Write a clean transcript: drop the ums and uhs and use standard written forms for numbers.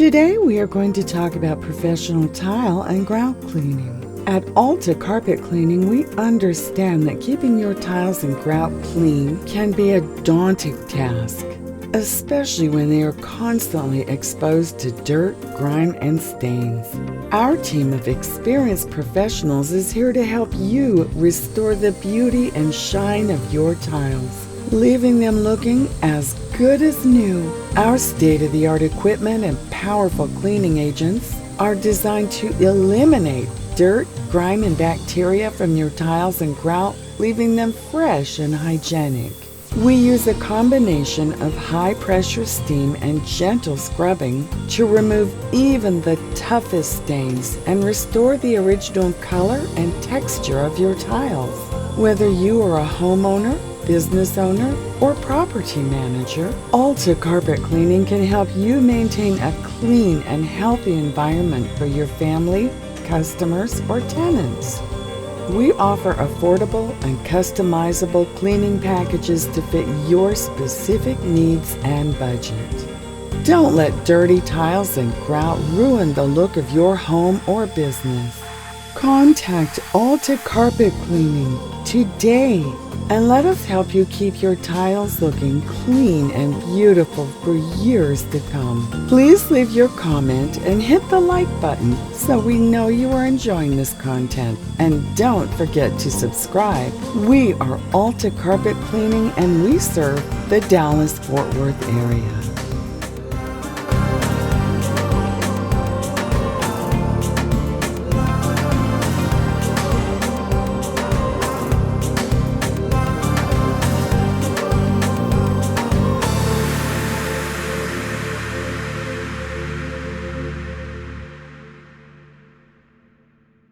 Today we are going to talk about professional tile and grout cleaning. At Alta Carpet Cleaning, we understand that keeping your tiles and grout clean can be a daunting task, especially when they are constantly exposed to dirt, grime, and stains. Our team of experienced professionals is here to help you restore the beauty and shine of your tiles, leaving them looking as good as new. Our state-of-the-art equipment and powerful cleaning agents are designed to eliminate dirt, grime, and bacteria from your tiles and grout, leaving them fresh and hygienic. We use a combination of high-pressure steam and gentle scrubbing to remove even the toughest stains and restore the original color and texture of your tiles. Whether you are a homeowner, business owner, or property manager, Alta Carpet Cleaning can help you maintain a clean and healthy environment for your family, customers, or tenants. We offer affordable and customizable cleaning packages to fit your specific needs and budget. Don't let dirty tiles and grout ruin the look of your home or business. Contact Alta Carpet Cleaning today and let us help you keep your tiles looking clean and beautiful for years to come. Please leave your comment and hit the like button so we know you are enjoying this content. And don't forget to subscribe. We are Alta Carpet Cleaning and we serve the Dallas-Fort Worth area.